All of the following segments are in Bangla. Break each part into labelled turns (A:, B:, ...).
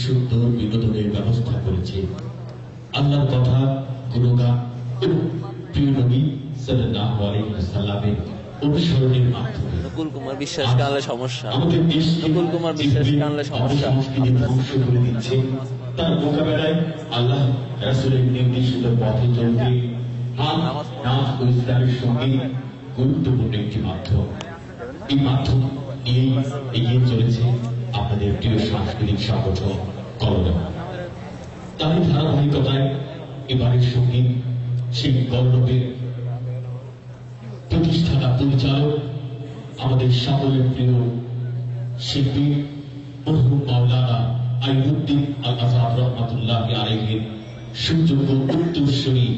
A: সুন্দর বিনোদনের ব্যবস্থা করেছে। আল্লাহর কথা, গুণগান এবং প্রিয় নবী সাল্লাল্লাহু আলাইহি ওয়াসাল্লামের অনুসরণের মাধ্যমে
B: নকুল কুমার বিশ্বাস কানলে সমস্যা,
A: আমাদের দেশকে
B: নকুল কুমার বিশ্বাস কানলে সমস্যা,
A: সংস্কৃতি ধ্বংস করে দিচ্ছে। তার মোকাবেলায় আল্লাহ রাসূলের নির্দেশিত পথে চলতে নাচ ও ইসলামের সঙ্গে গুরুত্বপূর্ণ একটি মাধ্যম। এই মাধ্যম নিয়েই এগিয়ে চলেছে আপনাদের প্রিয় সাংস্কৃতিক সংগঠন কলরব। তারই ধারাবাহিকতায় এবারের সঙ্গীত সেই কলরবের প্রতিষ্ঠাতা পরিচালক আমাদের সকলের প্রিয় শিল্পী মরহুম মাওলানা আইনুদ্দিন আল আজাদ রহমাতুল্লাহ আলাইহির সুযোগ্য উত্তরসূরি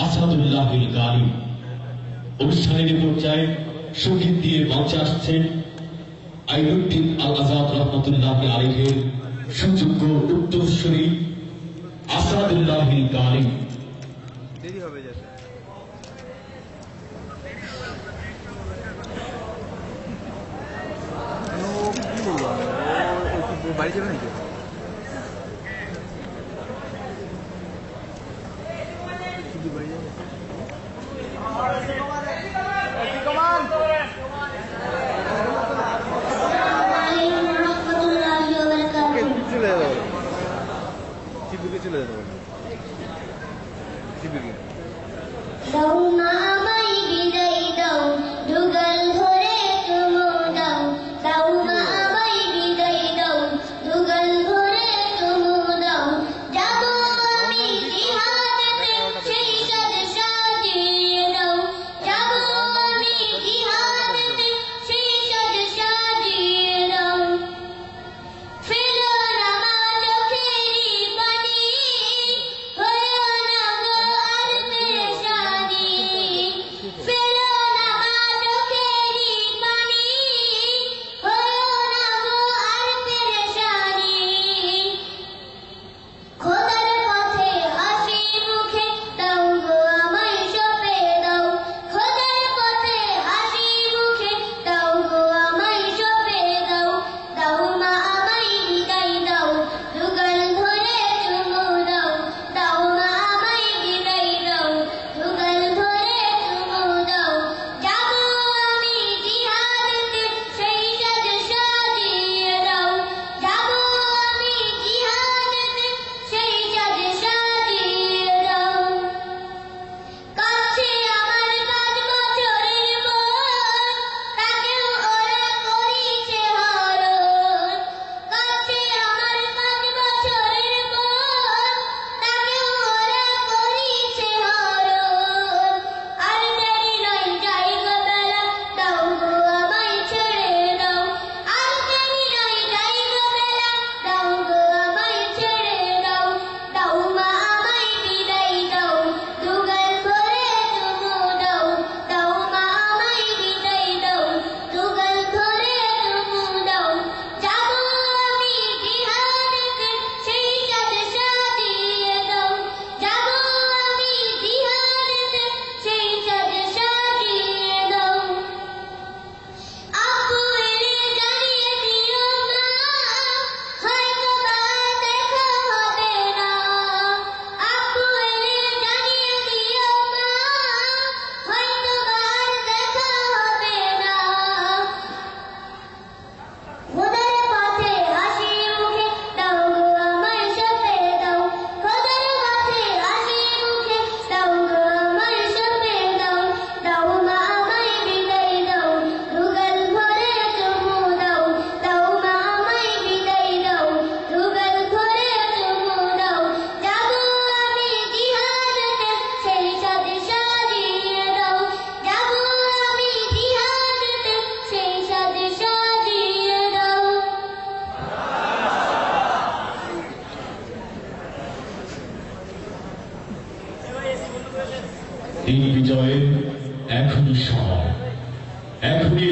A: আসাদুল্লাহিল গালিব। অনুষ্ঠানের পর্যায়ে সঙ্গীত দিয়ে মঞ্চে আসছেন আইনুদ্দিন আল আজাদ রহমাতুল্লাহ আলাইহির সুযোগ্য উত্তরসূরি আসাদুল্লাহিল গালিব।
C: দেরি হবে যেতে বাড়ি যাবে নাকি? বাড়ি যাবে চলে যাবো, চিবিকে চলে যেতে পারবো, চিবিকে
D: দাও না আমায় বিদায় দাও, যুগল ধরে চুমু দাও। দাও না আমায় বিদায় দাও, যুগল ধরে চুমু দাও। যাব আমি জিহাদেতে, সেই সাজ সাজিয়ে দাও। যাব আমি জিহাদেতে, সেই সাজ সাজিয়ে দাও। ফেলো না মা চোখেরই পানি, হয়ো না গো আর পেরেশানি। ফেলো না মা চোখেরই পানি, হয়ো না গো আর পেরেশানি। খোদার পথে হাসি মুখে দাও গো আমায় সঁপে দাও। খোদার পথে হাসি মুখে দাও গো আমায় সঁপে দাও। দাও মা আমায় বিদায় দাও, যুগল ধরে চুমু দাও। দাও মা আমায় বিদায় দাও, যুগল ধরে চুমু দাও। যাব আমি জিহাদেতে, সেই সাজ সাজিয়ে দাও। যাব আমি জিহাদেতে, সেই সাজ সাজিয়ে দাও। কাছে আমার 5 বছরের বোন, তাকেও ওরা করিছে হরণ। কাছে আমার 5 বছরের বোন, তাকেও ওরা করিছে হরণ। আর দেরি নয় যাই গো বেলা, দাও গো আমায় ছেড়ে দাও। আর দেরি নয় যাই গো বেলা, দাও গো আমায় ছেড়ে দাও। দাও মা আমায় বিদায় দাও, যুগল ধরে চুমু দাও। দাও মা আমায় বিদায় দাও, যুগল ধরে চুমু দাও। যাব আমি জিহাদেতে, সেই সাজ সাজিয়ে দাও। যাব আমি জিহাদেতে, সেই সাজ সাজিয়ে দাও। আপু এলে জানিয়ে দিও মা, হয়তো বা দেখা হবে না। আপু এলে জানিয়ে দিও মা, হয়তো বা দেখা হবে না। খোদার পথে হাসি মুখে দাও গো আমায় সঁপে দাও। খোদার পথে হাসি মুখে দাও গো আমায় সঁপে দাও। দাও মা আমায় বিদায় দাও, যুগল ধরে চুমু দাও। দাও মা আমায় বিদায় দাও, যুগল ধরে চুমু দাও। যাব আমি জিহাদেতে, সেই সাজ সাজিয়ে দাও। যাব আমি জিহাদেতে, সেই সাজ সাজিয়ে দাও।
A: এই বিজয়ের এখনই সময়, এখনই